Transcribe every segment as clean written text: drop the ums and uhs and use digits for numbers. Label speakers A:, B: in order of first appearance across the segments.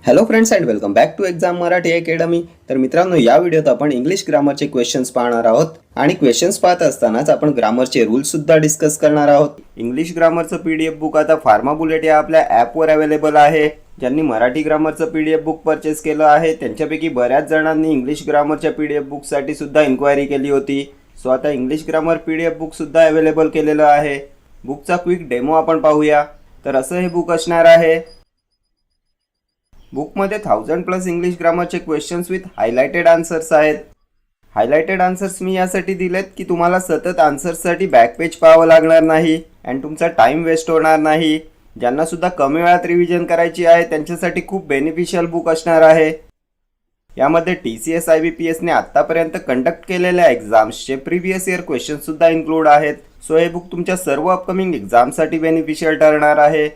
A: Hello friends and welcome back to exam Marathi academy. तर मित्रांनो, या व्हिडिओत आपण इंग्लिश ग्रामरचे क्वेश्चन्स पाहणार आहोत आणि क्वेश्चन्स पाहत असतानाच आपण ग्रामरचे रूल्स सुद्धा डिस्कस करणार आहोत. इंग्लिश ग्रामरचं पीडीएफ बुक आता फार्मा बुलेट या आपल्या ॲपवर अवेलेबल आहे. ज्यांनी मराठी ग्रामरचं पीडीएफ बुक परचेस केलं आहे त्यांच्यापैकी बऱ्याच जणांनी इंग्लिश ग्रामरच्या पीडीएफ बुकसाठी सुद्धा इन्क्वायरी केली होती. सो आता इंग्लिश ग्रामर पीडीएफ बुक सुद्धा अवेलेबल केलेलं आहे. बुकचा क्विक डेमो आपण पाहूया. तर असं हे बुक असणार आहे. बुकमध्ये 1000+ इंग्लिश ग्रामरचे क्वेश्चन्स विथ हायलाइटेड आन्सर्स आहेत. हायलाइटेड आन्सर्स मी यासाठी दिलेत की तुम्हाला सतत आन्सर्ससाठी बॅक पेज पाहावं लागणार नाही अँड तुमचा टाइम वेस्ट होणार नाही. ज्यांना सुद्धा कमी वेळात रिव्हिजन करायची आहे त्यांच्यासाठी खूप बेनिफिशियल बुक असणार आहे. यामध्ये TCS IBPSने आत्तापर्यंत कंडक्ट केलेल्या एक्झाम्सचे प्रिव्हियस इयर क्वेश्चन्स सुद्धा इन्क्लूड आहेत. सो हे बुक तुमच्या सर्व अपकमिंग एक्झामसाठी बेनिफिशियल ठरणार आहे.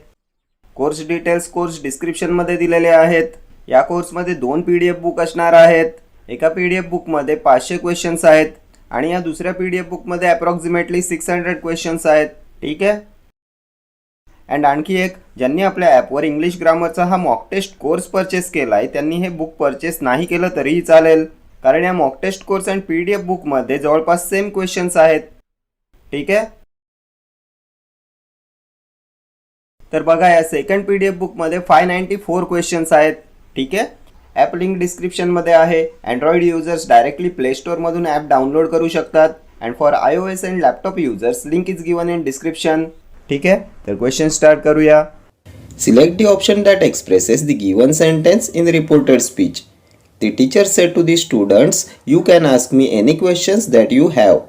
A: कोर्स डिटेल्स कोर्स डिस्क्रिप्शनमध्ये दिलेले आहेत. या कोर्समध्ये 2 PDF बुक असणार आहेत. एका PDF बुकमध्ये 500 क्वेश्चन्स आहेत आणि या दुसऱ्या PDF बुकमध्ये अप्रॉक्सिमेटली 600 क्वेश्चन्स आहेत. ठीक आहे. अँड आणखी एक, ज्यांनी आपल्या ॲपवर इंग्लिश ग्रामरचा हा मॉक टेस्ट कोर्स परचेस केला आहे त्यांनी हे बुक परचेस नाही केलं तरीही चालेल, कारण या mock test course and PDF बुकमध्ये जवळपास सेम क्वेश्चन्स आहेत. ठीक आहे. तर बघा, या सेकंड PDF बुकमध्ये 594 क्वेश्चन्स आहेत. ठीक आहे. ॲप लिंक डिस्क्रिप्शनमध्ये आहे. अँड्रॉइड युजर्स डायरेक्टली प्ले स्टोअरमधून ॲप डाउनलोड करू शकतात and for iOS and laptop users link is given in description. ठीक आहे. तर क्वेश्चन स्टार्ट करूया. Select the option that expresses the given sentence in reported speech. The teacher said to the students, you can ask me any questions that you have.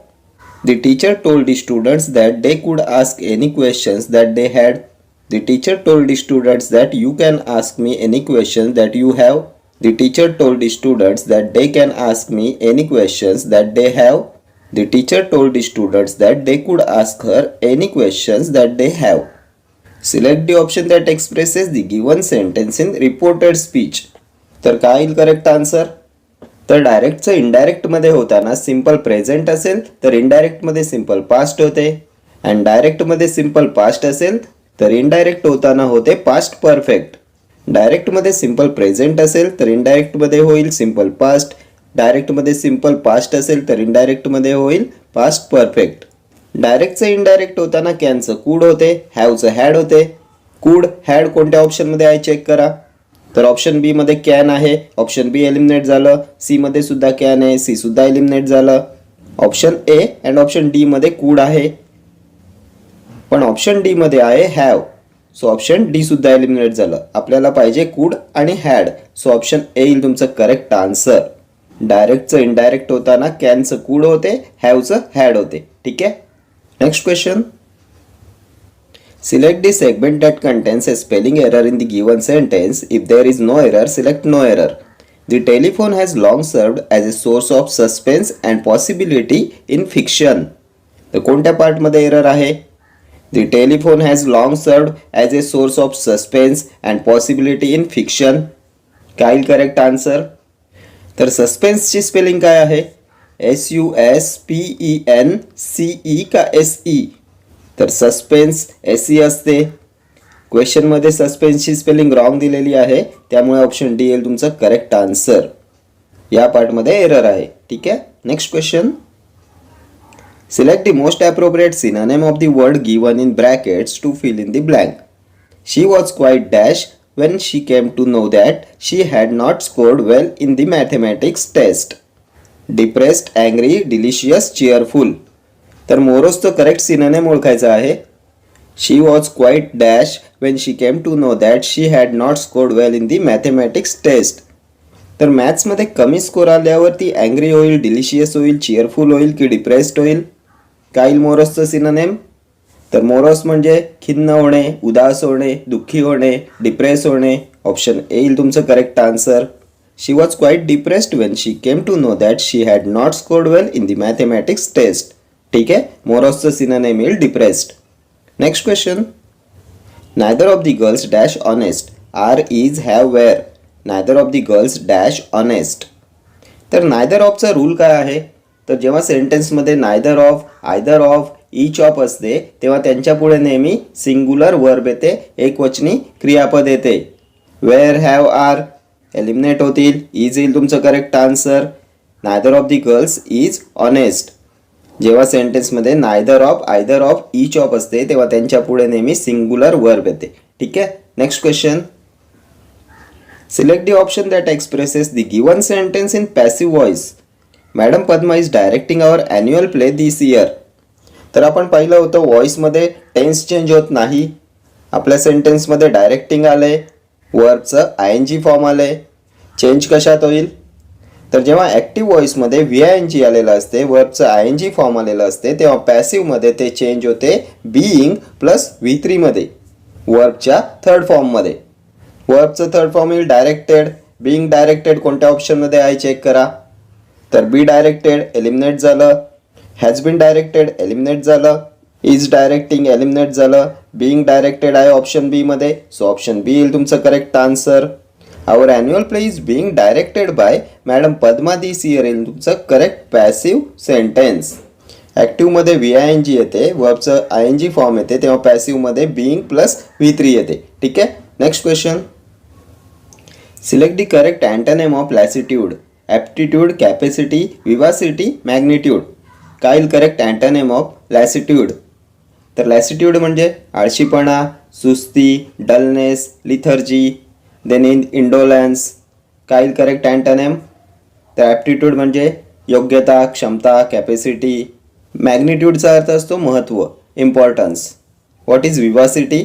A: The teacher told the students that they could ask any questions that they had. The teacher told the students that you can ask me any questions that you have. The teacher told the students that they can ask me any questions that they have. The teacher told the students that they could ask her any questions that they have. Select the option that expresses the given sentence in reported speech. तर काय येईल correct answer? तर डायरेक्टचं इनडायरेक्टमध्ये होताना simple present असेल तर इनडायरेक्टमध्ये simple past होते and डायरेक्टमध्ये simple past असेल तर इनडायरेक्ट होताना होते पास्ट परफेक्ट. डायरेक्टमध्ये सिंपल प्रेझेंट असेल तर इनडायरेक्टमध्ये होईल सिंपल पास्ट. डायरेक्टमध्ये सिंपल पास्ट असेल तर इनडायरेक्टमध्ये होईल पास्ट परफेक्ट. डायरेक्टचं इनडायरेक्ट होताना कॅनचं कूड होते, हॅवचं हॅड होते. कूड हॅड कोणत्या ऑप्शनमध्ये आहे चेक करा. तर ऑप्शन बी मध्ये कॅन आहे, ऑप्शन बी एलिमिनेट झालं. सी मध्ये सुद्धा कॅन आहे, सी सुद्धा एलिमिनेट झालं. Option A and option D मध्ये कूड आहे पण ऑप्शन डी मध्ये आहे हॅव. सो ऑप्शन डी सुद्धा एलिमिनेट झालं. आपल्याला पाहिजे कूड आणि हॅड. सो ऑप्शन ए येईल तुमचं करेक्ट आन्सर. डायरेक्टचं इनडायरेक्ट होताना कॅनचं कूड होते, हॅवचं हॅड होते. ठीक आहे. Next question. Select the segment that contains a spelling error in the given sentence. If there is no error select no error. The telephone has long served as a source of suspense and possibility in fiction. तर कोणत्या पार्टमध्ये error आहे? The telephone has long served as a source of suspense and possibility in fiction. काय correct answer? तर सस्पेन्सची spelling काय आहे? SUSPENCE का SE? तर सस्पेन्स SE असते. क्वेश्चनमध्ये सस्पेन्सची स्पेलिंग रॉंग दिलेली आहे त्यामुळे ऑप्शन डी येईल तुमचं करेक्ट आन्सर. या पार्टमध्ये एरर आहे. ठीक आहे. Next question. Select the most appropriate synonym of the word given in brackets to fill in the blank. She was quite dash when she came to know that she had not scored well in the mathematics test. Depressed, angry, delicious, cheerful. तर मोरोजचं correct synonym ओळखायचा आहे. She was quite dash when she came to know that she had not scored well in the mathematics test. तर मॅथ्समध्ये कमी score आल्यावर ती angry होईल, delicious होईल, चीअरफुल होईल की डिप्रेस्ड होईल? काय मोरसचं सिनोनिम? तर मोरस म्हणजे खिन्न होणे, उदास होणे, दुःखी होणे, डिप्रेस होणे. ऑप्शन ए येईल तुमचं correct answer. She was quite depressed when she came to know that she had not scored well in the mathematics test. ठीक आहे. मोरसचं सिनोनिम येईल depressed. Next question. Neither of the girls dash honest are is have were. Neither of the girls dash honest. तर neither ऑफचा rule काय आहे? तर जेव्हा सेंटेन्समध्ये neither of, either of, each of असते तेव्हा त्यांच्या पुढे नेहमी सिंग्युलर वर्ब येते, एकवचनी क्रियापद येते. वेअर, हॅव, आर एलिमिनेट होतील. इज येईल तुमचं correct answer. Neither of the girls is honest. जेव्हा सेंटेन्समध्ये neither of, either of, each of असते तेव्हा त्यांच्या पुढे नेहमी सिंग्युलर वर्ब येते. ठीक आहे. Next question. Select the option that expresses the given sentence in passive voice. Madam Padma is directing our annual play this year. तर आपण पाहिलं होतं व्हॉइसमध्ये टेन्स चेंज होत नाही. आपल्या सेंटेन्समध्ये डायरेक्टिंग आले, वर्बचं आय एन जी फॉर्म आले. चेंज कशात होईल? तर जेव्हा ॲक्टिव्ह व्हॉइसमध्ये व्ही आय एन जी आलेलं असते, वर्बचं आय एन जी फॉर्म आलेलं असते, तेव्हा पॅसिव्हमध्ये ते चेंज होते बीइंग प्लस V3 मध्ये, वर्बच्या थर्ड फॉर्ममध्ये. वर्बचं थर्ड फॉर्म येईल डायरेक्टेड. बीइंग डायरेक्टेड कोणत्या ऑप्शनमध्ये आहे चेक करा. तर बी डायरेक्टेड एलिमिनेट झालं. हॅज बीन डायरेक्टेड एलिमिनेट झालं. इज डायरेक्टिंग एलिमिनेट झालं. बीइंग डायरेक्टेड आहे ऑप्शन बी मध्ये, सो ऑप्शन बी येईल तुमचं correct answer. Our annual play is being directed by madam Padma this year येईल तुमचं करेक्ट पॅसिव्ह सेंटेन्स. ॲक्टिव्हमध्ये व्ही आय एन जी येते, वर्बचं आय एन जी फॉर्म येते, तेव्हा पॅसिव्हमध्ये बीइंग प्लस V3 येते. ठीक आहे. Next question. Select the correct antonym of lassitude. Aptitude, capacity, vivacity, magnitude. काय येईल करेक्ट अँटोनिम ऑफ लॅसिट्यूड? तर लॅसिट्यूड म्हणजे आळशीपणा, सुस्ती, डलनेस, लिथर्जी, देन इंडोलन्स. काय येईल करेक्ट अँटोनिम? तर ॲप्टिट्यूड म्हणजे योग्यता, क्षमता, कॅपॅसिटी. मॅग्निट्यूडचा अर्थ असतो महत्त्व, इम्पॉर्टन्स. What is vivacity?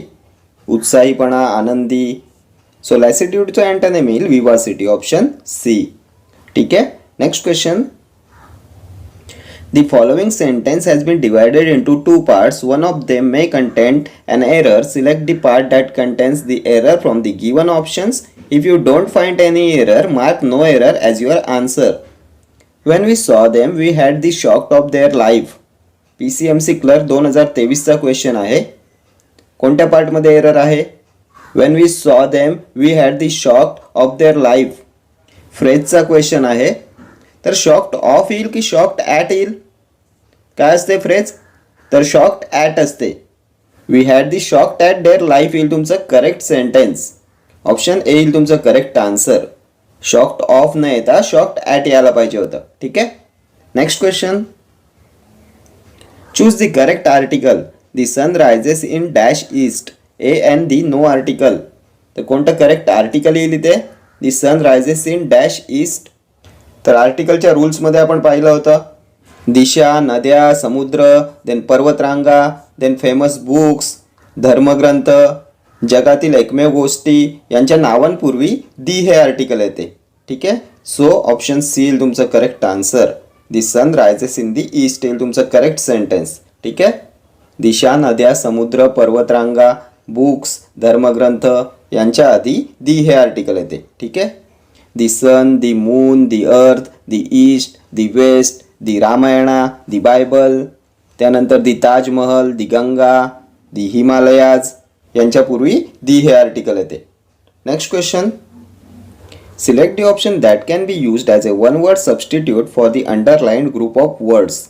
A: उत्साहीपणा, आनंदी. सो लॅसिट्यूडचं अँटोनिम येईल विवासिटी, ऑप्शन सी. ठीक आहे. Next question. The following sentence has been divided into two parts. One of them may contain an error. Select the part that contains the error from the given options. If you don't find any error, mark no error as your answer. When we saw them, we had the shock of their life. PCMC clerk 2023 चा question आहे. कोणत्या पार्टमध्ये error आहे? When we saw them, we had the shock of their life. फ्रेजचा question आहे. तर shocked of येईल की शॉक्ड ॲट येईल? काय असते फ्रेज? तर शॉक्ड ॲट असते. We had the shocked at their life येईल तुमचं करेक्ट सेंटेन्स. ऑप्शन ए येईल तुमचं करेक्ट आन्सर. शॉक्ड ऑफ न येता शॉक्ड ॲट यायला पाहिजे होतं. ठीक आहे. Next question. Choose the correct article. The sun rises in dash east. A an the no article. तर कोणतं करेक्ट आर्टिकल येईल इथे? The sun rises in dash east. तर आर्टिकलच्या रूल्समध्ये आपण पाहिलं होतं दिशा, नद्या, समुद्र, देन पर्वतरांगा, देन फेमस बुक्स, धर्मग्रंथ, जगातील एकमेव गोष्टी यांच्या नावांपूर्वी दी हे आर्टिकल येते. ठीक आहे. सो ऑप्शन सी येईल तुमचं correct answer. The sun rises in the east येईल तुमचं करेक्ट सेंटेन्स. ठीक आहे. दिशा, नद्या, समुद्र, पर्वतरांगा, बुक्स, धर्मग्रंथ यांच्या आधी दी हे आर्टिकल येते. ठीक आहे. दी सन, दी मून, दी अर्थ, दी ईस्ट, दी वेस्ट, दी रामायणा, दी बायबल, त्यानंतर दी ताजमहल, दी गंगा, दी हिमालयाज यांच्यापूर्वी दी हे आर्टिकल येते. Next question. Select the option that can be used as a one word substitute for the underlined group of words.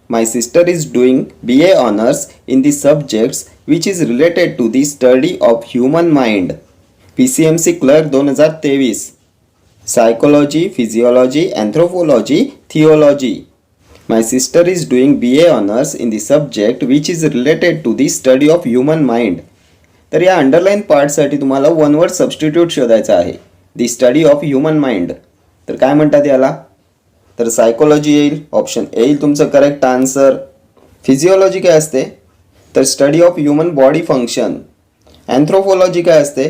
A: My sister is doing BA honours in the subjects which is related to the study of human mind. PCMC clerk 2023. Psychology, physiology, anthropology, theology. My sister is doing BA honors in the subject which is related to the study of human mind. तर या underline पार्टसाठी तुम्हाला one word substitute शोधायचा आहे. दी study of human mind. तर काय म्हणतात याला? तर सायकोलॉजी येईल. ऑप्शन ए येईल तुमचं करेक्ट आन्सर. फिजिओलॉजी काय असते? तर study of human body function. Anthropology काय असते?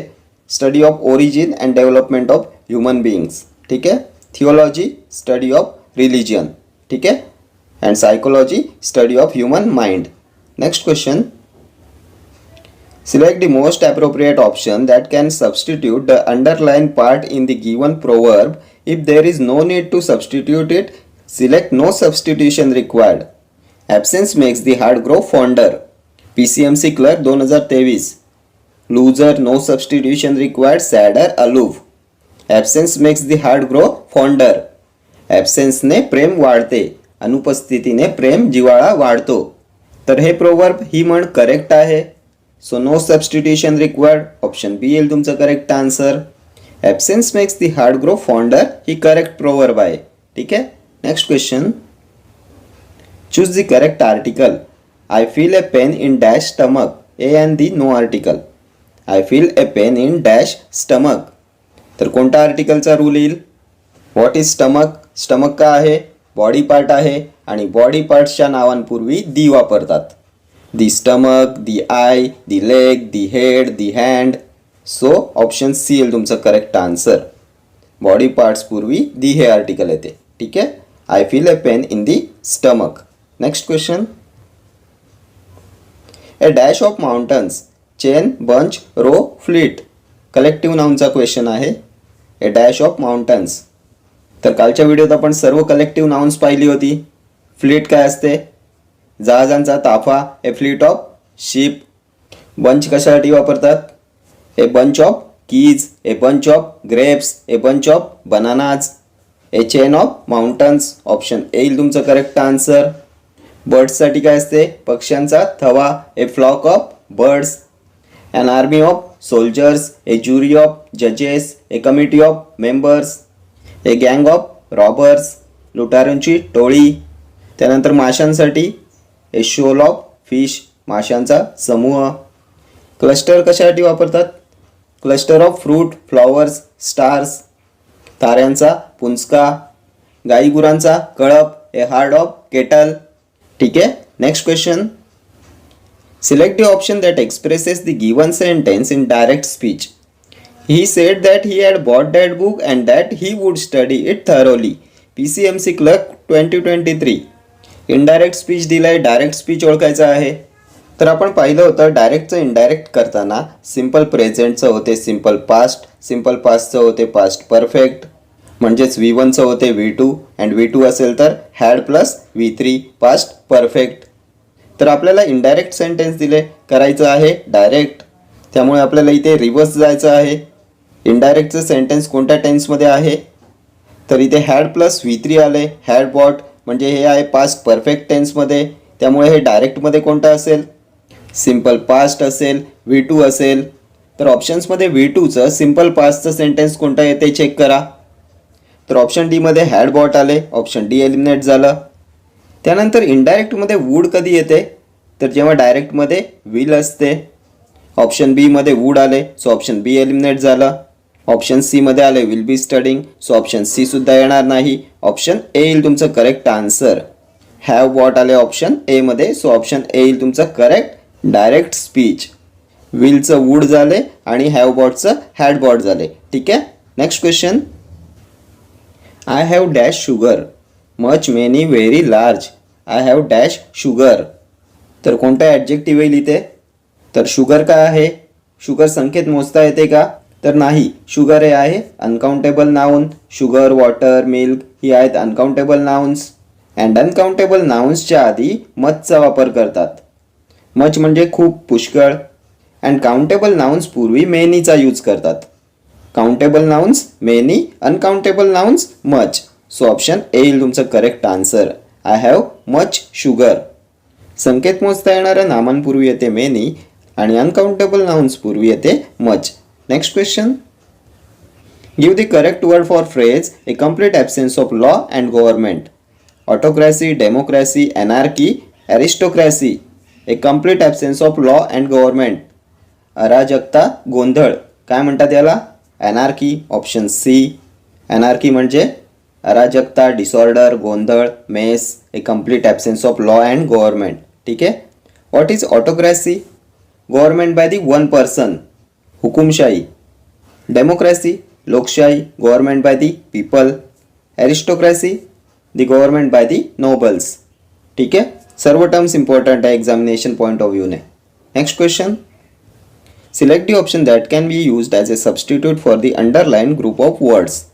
A: Study of origin and development of human beings. ठीक आहे. Theology study of religion. ठीक आहे. And psychology study of human mind. Next question. Select the most appropriate option that can substitute the underlined part in the given proverb. If there is no need to substitute it, select no substitution required. Absence makes the heart grow fonder. PCMC clerk 2023. Loser, no substitution required, sadder, aloof. Absence makes the heart grow fonder. Absence ने प्रेम वाढते, अनुपस्थितीने प्रेम जिव्हाळा वाढतो. तर हे proverb ही म्हण correct आहे. So no substitution required. Option B येईल तुमचं correct answer. Absence makes the heart grow fonder ही करेक्ट प्रोवर्ब आहे. ठीक आहे. Next question. Choose the correct article. I feel a pain in dash stomach. A and the no article. I feel a pain in dash stomach. तर कोणता आर्टिकलचा रूल येईल? What is stomach? Stomach का आहे? बॉडी पार्ट आहे आणि body पार्ट्सच्या नावांपूर्वी दी वापरतात. The stomach, the eye, the leg, the head, the hand. So option C येईल तुमचं करेक्ट आन्सर. बॉडी पार्ट्स पूर्वी दी हे आर्टिकल येते. ठीक आहे. I feel a pain in the stomach. Next question. A dash of mountains, chain, bunch, row, fleet. Collective नाऊनचा question आहे. A dash of mountains. तर कालच्या व्हिडिओत आपण सर्व कलेक्टिव्ह नाउन्स पाहिली होती. फ्लीट काय असते? जहाजांचा ताफा. A fleet of ship. Bunch कशासाठी वापरतात? A bunch of keys, a bunch of grapes, a bunch of bananas. A chain of mountains. Option A येईल तुमचं करेक्ट आन्सर. बर्ड्ससाठी काय असते? पक्ष्यांचा थवा. A flock of birds. an army of soldiers, a jury of judges, a committee of members, a gang of robbers, लुटारूंची टोळी. त्यानंतर माशांसाठी ए shoal of fish, माशांचा समूह. क्लस्टर कशासाठी वापरतात? Cluster of fruit, flowers, stars. ताऱ्यांचा पुंजका. गाईगुरांचा कळप. A herd of cattle. ठीक आहे. Next question. Select the option that expresses the given sentence in direct speech. He said that he had bought that book and that he would study it thoroughly. PCMC Clerk 2023. Indirect speech दिलाय, direct speech ओळखायचं आहे. तर आपण पाहिलं होतं डायरेक्टचं indirect करताना simple प्रेझेंटचं होते simple past, simple पास्टचं होते पास्ट परफेक्ट, म्हणजेच V1चं होते V2 अँड V2 असेल तर had plus V3 past perfect. तर आपल्याला इनडायरेक्ट सेंटेन्स दिले, करायचं आहे डायरेक्ट. त्यामुळे आपल्याला इथे रिव्हर्स जायचं आहे. इनडायरेक्टचं सेंटेन्स कोणत्या टेन्समध्ये आहे? तर इथे हॅड प्लस V3 आले. हॅड बॉट म्हणजे हे आहे पास्ट परफेक्ट टेन्समध्ये. त्यामुळे हे डायरेक्टमध्ये कोणतं असेल? सिम्पल पास्ट असेल, V2 असेल. तर ऑप्शन्समध्ये V2चं सिम्पल पास्टचं सेंटेन्स कोणतं येते चेक करा. तर ऑप्शन डीमध्ये हॅड बॉट आले. ऑप्शन डी एलिमिनेट झालं. त्यानंतर इनडायरेक्टमध्ये वूड कधी येते? तर जेव्हा डायरेक्टमध्ये विल असते. ऑप्शन बीमध्ये वूड आले, सो ऑप्शन बी एलिमिनेट झालं. ऑप्शन सीमध्ये आले will be studying, so option C सुद्धा येणार नाही. ऑप्शन ए येईल तुमचं करेक्ट आन्सर. हॅव बॉट आले ऑप्शन एमध्ये, सो ऑप्शन ए येईल तुमचं करेक्ट डायरेक्ट स्पीच. विलचं वूड झाले आणि हॅव बॉटचं हॅड बॉट झाले. ठीक आहे. Next question. I have dash sugar, much, many, very, large. I have dash sugar. तर कोणता ॲडजेक्टिव्ह येईल इथे? तर शुगर काय आहे? शुगर संख्येत मोजता येते का? तर नाही. शुगर हे आहे uncountable noun. Sugar, water, milk ही आहेत अनकाउंटेबल नाउन्स. अँड अनकाउंटेबल नाउन्सच्या आधी मचचा वापर करतात. मच म्हणजे खूप, पुष्कळ. अँड काउंटेबल नाउन्स पूर्वी मेनीचा यूज करतात. Countable nouns many, uncountable nouns much. So option A येईल तुमचं correct answer. I have much sugar. संकेत मोजता येणाऱ्या नामांपूर्वी येते मेनी आणि अनकाउंटेबल नाउन्स पूर्वी येते much. Next question. Give the correct word for phrase a complete absence of law and government. Autocracy, democracy, anarchy, aristocracy. A complete absence of law and government. अराजकता, गोंधळ. काय म्हणतात याला? अनार्की. Option C. अनार्की म्हणजे अराजकता, disorder, गोंधळ, mess. A complete absence of law and government. ठीक आहे. What is autocracy? Government by the one person, हुकुमशाही. डेमोक्रॅसी, लोकशाही, government by the people. Aristocracy, the government by the nobles. ठीक आहे. सर्व टर्म्स इम्पॉर्टंट आहे एक्झामिनेशन पॉईंट ऑफ व्ह्यूने. Next question. Select the option that can be used as a substitute for the underline group of words.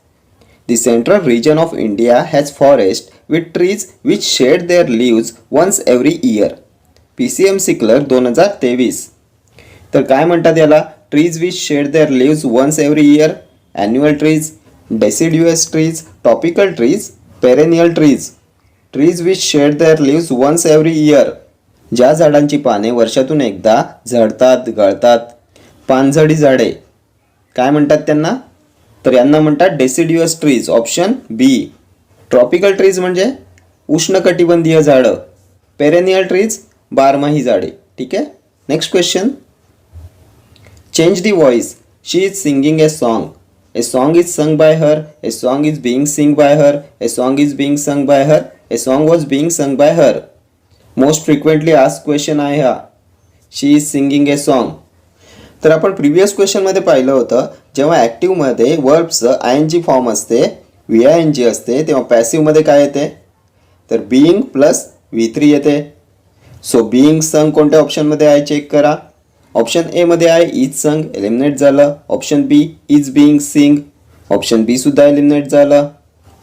A: The central region of India has forest with trees which shed their leaves once every year. PCMC Clerk 2023. तर काय म्हणतात याला? Trees which shed their leaves once every year. Annual trees, deciduous trees, topical trees, perennial trees. Trees which shed their leaves once every year. ज्या झाडांची पाने वर्षातून एकदा झडतात गळतात, पानझडी झाडे काय म्हणतात त्यांना? तर यांना म्हणतात deciduous trees. Option B. Tropical trees म्हणजे उष्णकटिबंधीय झाडं. पेरेनियल ट्रीज बारमाही झाडे. ठीक आहे. Next question. Change the voice. She is singing a song. A song is sung by her. A song is being sing by her. A song is being sung by her. A song was being sung by her. Most frequently asked question आहे हा. She is singing a song. तर आपण previous क्वेश्चनमध्ये पाहिलं होतं, जेव्हा ॲक्टिव्हमध्ये वर्ब्सचं I N G form असते, V I N जी असते, तेव्हा पॅसिव्हमध्ये काय येते? तर बीइंग प्लस V3 येते. सो बीइंग संग कोणत्या ऑप्शनमध्ये आहे चेक करा. ऑप्शन एमध्ये आहे इज संग, एलिमिनेट झालं. Option B is being sing, option B सुद्धा एलिमिनेट झालं.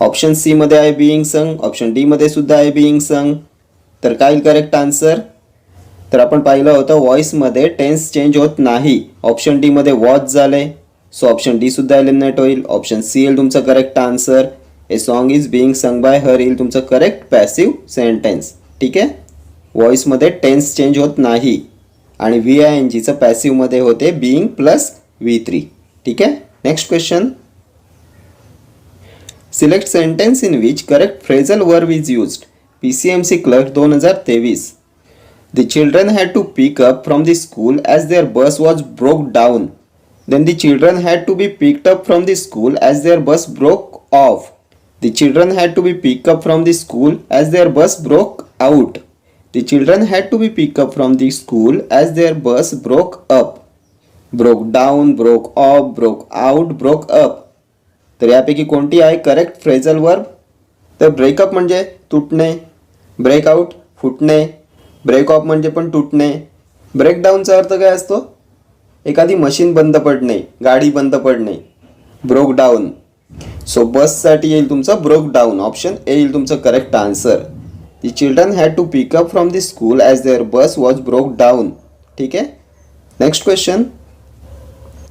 A: ऑप्शन सी मध्ये आहे बीइंग संग, ऑप्शन डी मध्ये सुद्धा आहे बीइंग संग. तर काय करेक्ट आन्सर? तर आपण पाहिलं होतं व्हॉइसमध्ये टेन्स चेंज होत नाही. ऑप्शन डी मध्ये वॉच झाले. सो ऑप्शन डी सुद्धा एलिमिनेट होईल. ऑप्शन सी येईल तुमचं correct answer. A song is being sung by हर येईल तुमचं करेक्ट पॅसिव्ह सेंटेन्स. ठीक आहे. व्हॉइसमध्ये टेन्स चेंज होत नाही आणि व्ही आय एन जीचं पॅसिव्हमध्ये होते बीइंग प्लस V3. ठीक आहे. Next question. Select sentence in which correct phrasal verb is used. PCMC clerk 2023. The children had to pick up from the school as their bus was broke down. Then the children had to be picked up from the school as their bus broke off. The children had to be picked up from the school as their bus broke out. The children had to be picked up from the school as their bus broke up. Broke down, broke off, broke out, broke up. तर यापैकी कोणती आहे correct phrasal verb? तर breakup म्हणजे तुटणे, breakout फुटणे, break of म्हणजे पण तुटणे. ब्रेकडाऊनचा अर्थ काय असतो? एखादी मशीन बंद पडणे, गाडी बंद पडणे. Broke down. सो बससाठी येईल तुमचं ब्रोक डाऊन. ऑप्शन ए येईल तुमचं correct answer. The children had to pick up from the school as their bus was broke down. ठीक आहे. Next question.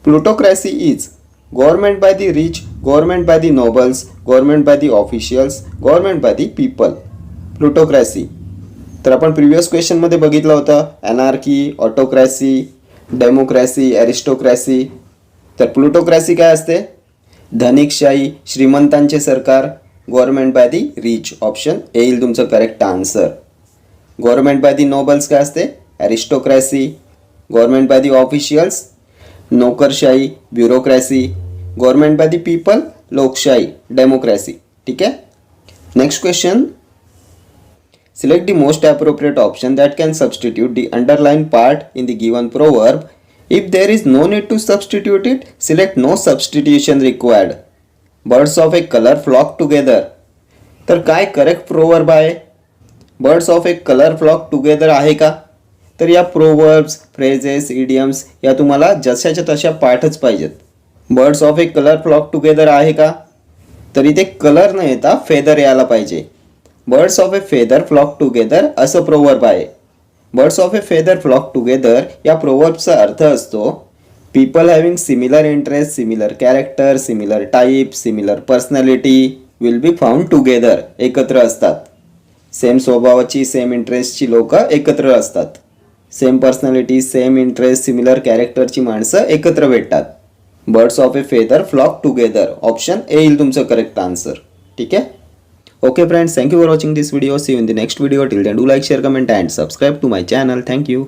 A: Plutocracy is government by the rich, government by the nobles, government by the officials, government by the people. Plutocracy. तर आपण previous क्वेश्चनमध्ये बघितलं होतं anarchy, ऑटोक्रॅसी, democracy, ॲरिस्टोक्रॅसी. तर प्लुटोक्रॅसी काय असते? धनिकशाही, श्रीमंतांचे सरकार. Government by the rich. Option A येईल तुमचं correct answer. Government by the nobles काय असते? ॲरिस्टोक्रॅसी. गव्हर्नमेंट बाय दी ऑफिशियल्स नोकरशाही, ब्युरोक्रॅसी. गव्हर्नमेंट बाय दी पीपल लोकशाही, डेमोक्रॅसी. ठीक आहे. Next question. Select the most appropriate option that can substitute the underlined part in the given proverb. If there is no need to substitute it, select no substitution required. Birds of a color flock together. तर काय correct proverb आहे? Birds of a colour flock together आहे का? तर या proverbs, phrases, idioms या तुम्हाला जशाच्या तशा पाठच पाहिजेत. Birds of a colour flock together आहे का? तर इथे कलर न येता फेदर यायला पाहिजे. Birds of a feather flock together असं प्रोवर्ब आहे. Birds of a feather flock together या प्रोवर्बचा अर्थ असतो people having similar interest, similar character, similar type, similar personality will be found together. एकत्र असतात. सेम स्वभावाची, सेम इंटरेस्टची लोक एकत्र असतात. Same personality, same interest, similar कॅरेक्टरची माणसं एकत्र भेटतात. Birds of a feather flock together. Option A येईल तुमचं करेक्ट आन्सर. ठीक आहे. Okay friends, thank you for watching this video. See you in the next video. Till then, do like, share, comment and subscribe to my channel. Thank you.